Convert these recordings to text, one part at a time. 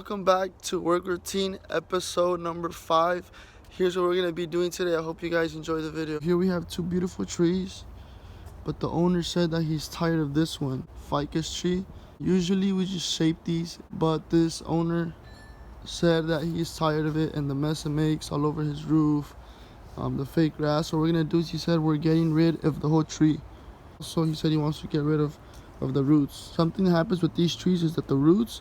welcome back to Work Routine episode number 5. Here's what we're going to be doing today. I hope you guys enjoy the video. Here we have two beautiful trees, but the owner said that he's tired of this one, ficus tree. Usually we just shape these, but this owner said that he's tired of it and the mess it makes all over his roof, the fake grass. So what we're going to do is, he said, we're getting rid of the whole tree. So he said he wants to get rid of the roots. Something that happens with these trees is that the roots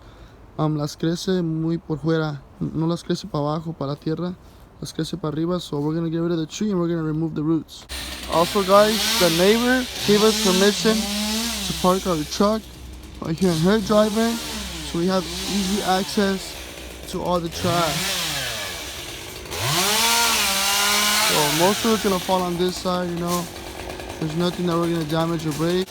las crece muy por fuera, no las crece para abajo, para la tierra, las crece para arriba. So we're gonna get rid of the tree and we're gonna remove the roots. Also guys, the neighbor gave us permission to park our truck right here in her driveway, so we have easy access to all the trash. So most of it's gonna fall on this side, you know. There's nothing that we're gonna damage or break.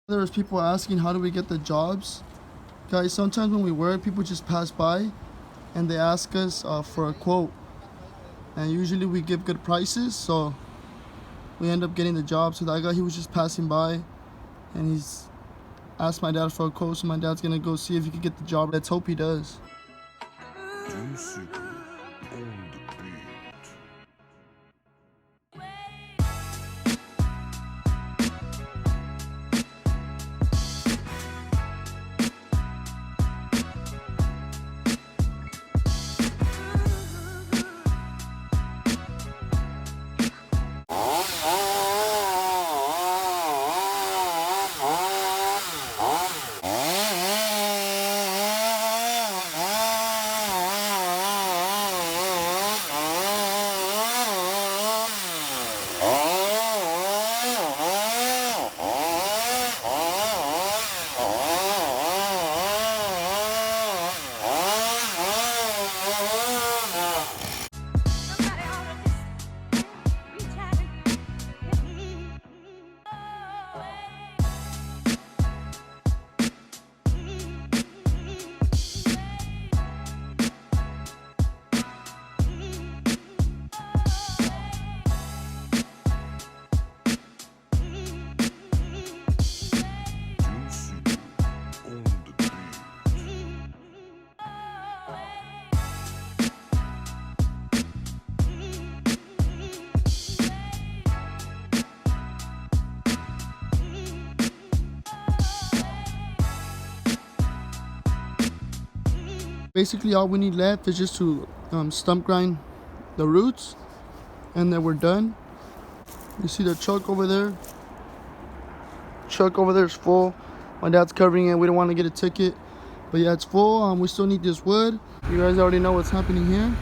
There was people asking, how do we get the jobs? Guys, sometimes when we work, people just pass by and they ask us for a quote. And usually we give good prices, so we end up getting the job. So that guy, he was just passing by and he's asked my dad for a quote, so my dad's gonna go see if he can get the job. Let's hope he does. Basically all we need left is just to stump grind the roots, and then we're done. You see the truck over there? Truck over there is full. My dad's covering it. We don't want to get a ticket, but yeah, it's full. We still need this wood. You guys already know what's happening here.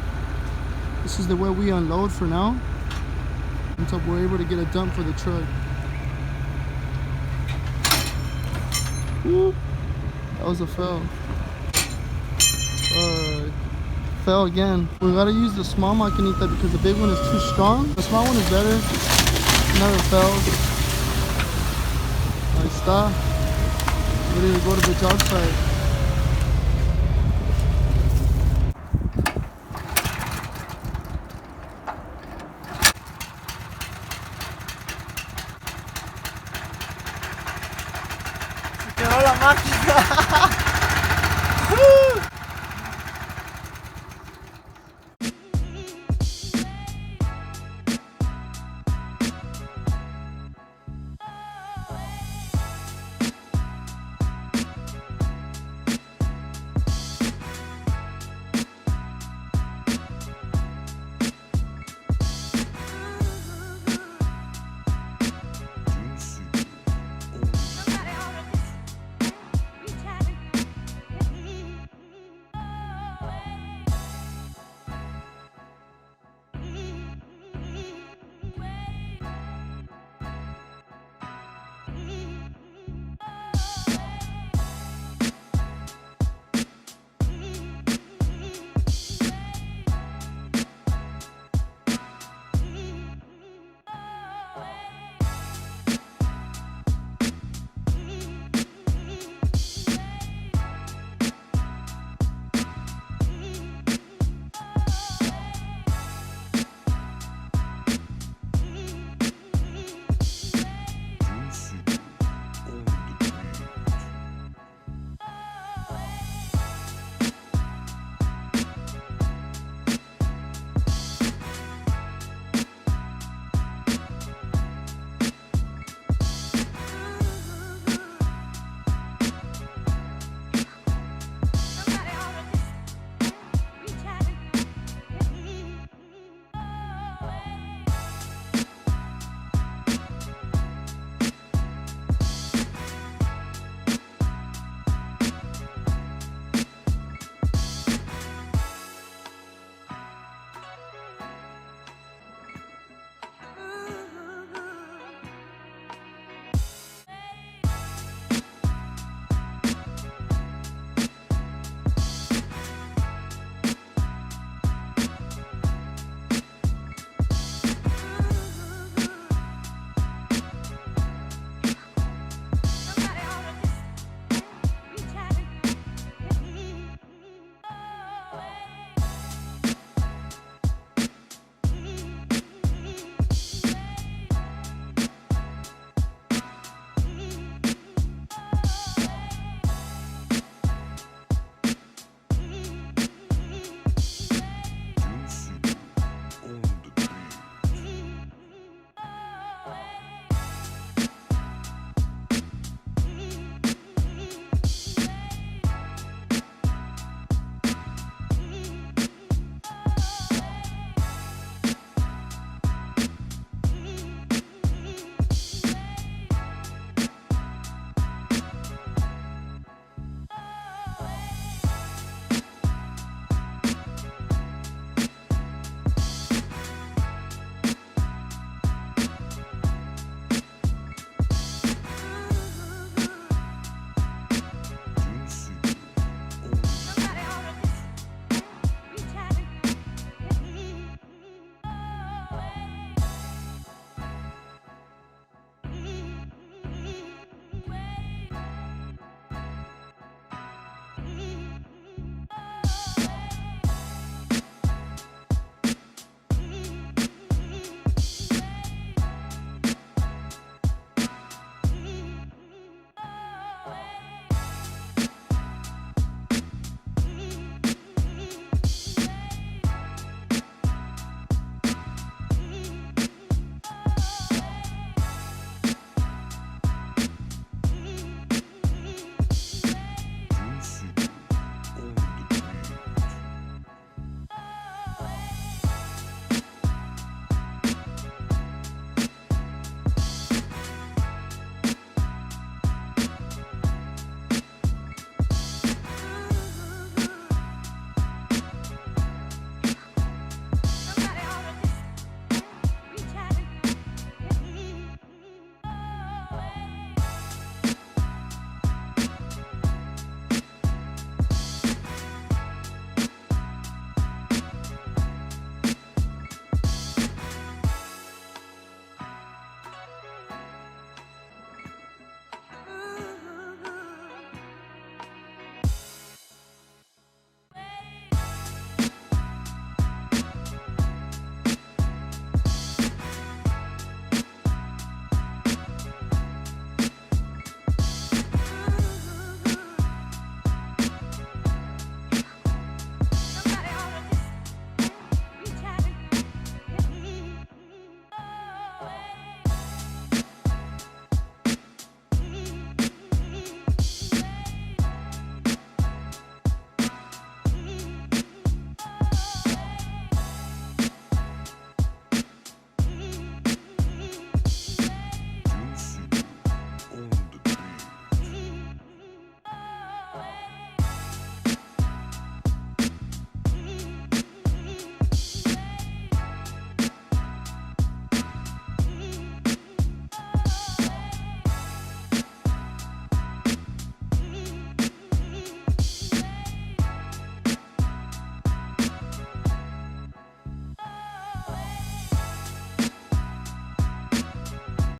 This is the way we unload for now until we're able to get a dump for the truck. Woo. That was a fail. Fell again. We gotta use the small maquinita because the big one is too strong. The small one is better. Never fails. Ahí está. Ready to go to the job site. Quedó la máquina.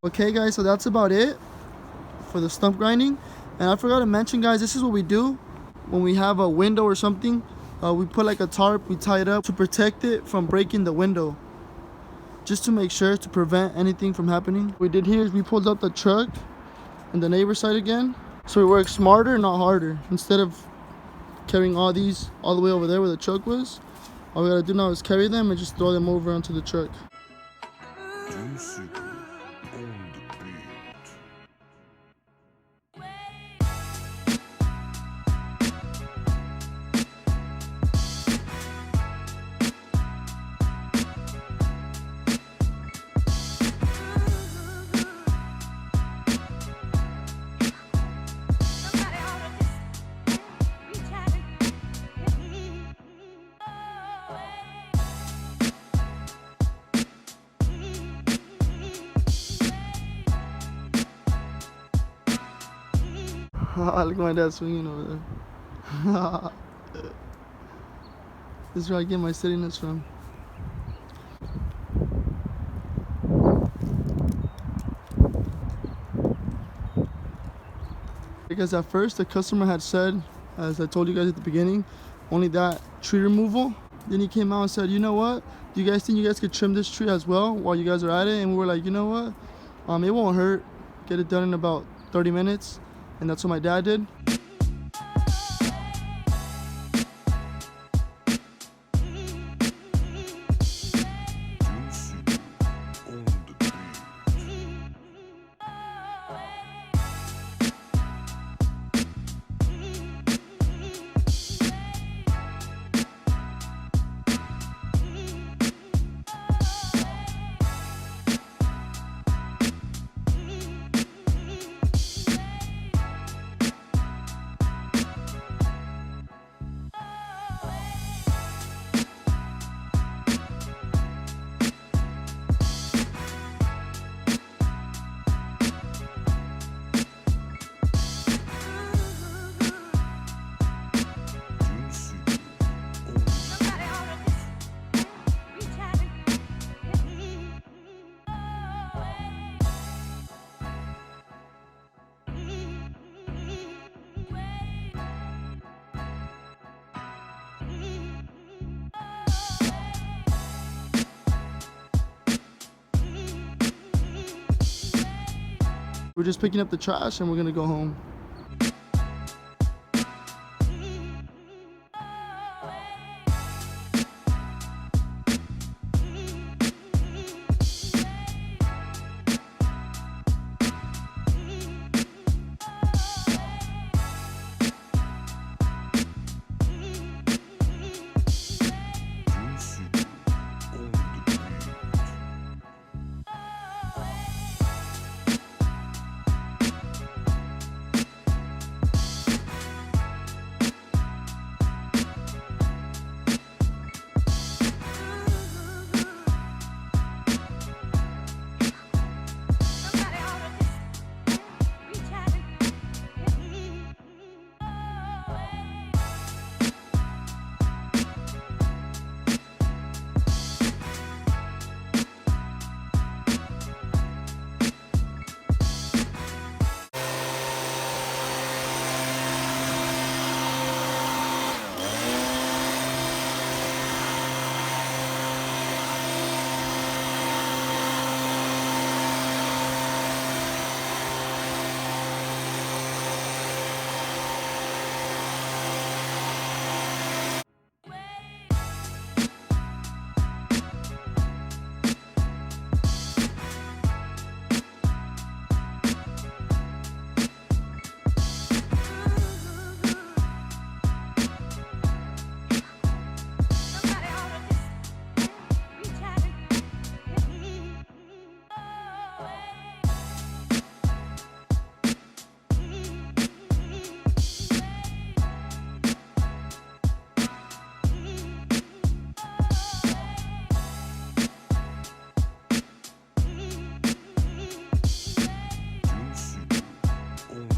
Okay guys, so that's about it for the stump grinding. And I forgot to mention guys, this is what we do when we have a window or something. We put like a tarp, we tie it up to protect it from breaking the window, just to make sure to prevent anything from happening. What we did here is we pulled up the truck and the neighbor side again, so we work smarter, not harder. Instead of carrying all these all the way over there where the truck was, all we gotta do now is carry them and just throw them over onto the truck. Look at my dad swinging over there. This is where I get my steadiness from. Because at first the customer had said, as I told you guys at the beginning, only that tree removal. Then he came out and said, you know what? Do you guys think you guys could trim this tree as well while you guys are at it? And we were like, you know what? It won't hurt. Get it done in about 30 minutes. And that's what my dad did. We're just picking up the trash and we're gonna go home.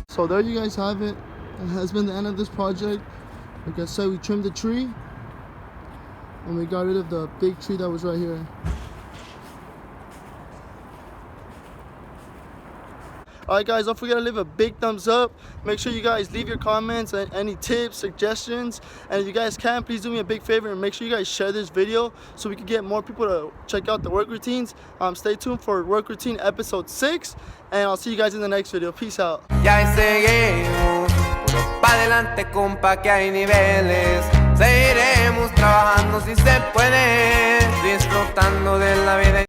So there you guys have it. It has been the end of this project. Like I said, we trimmed the tree and we got rid of the big tree that was right here. Alright guys, don't forget to leave a big thumbs up. Make sure you guys leave your comments and any tips, suggestions, and if you guys can, please do me a big favor and make sure you guys share this video so we can get more people to check out the work routines. Stay tuned for work routine episode 6, and I'll see you guys in the next video. Peace out. Ya seguimos, puro pa' adelante, compa, que hay niveles. Seguiremos trabajando si se puede, disfrutando de la vida.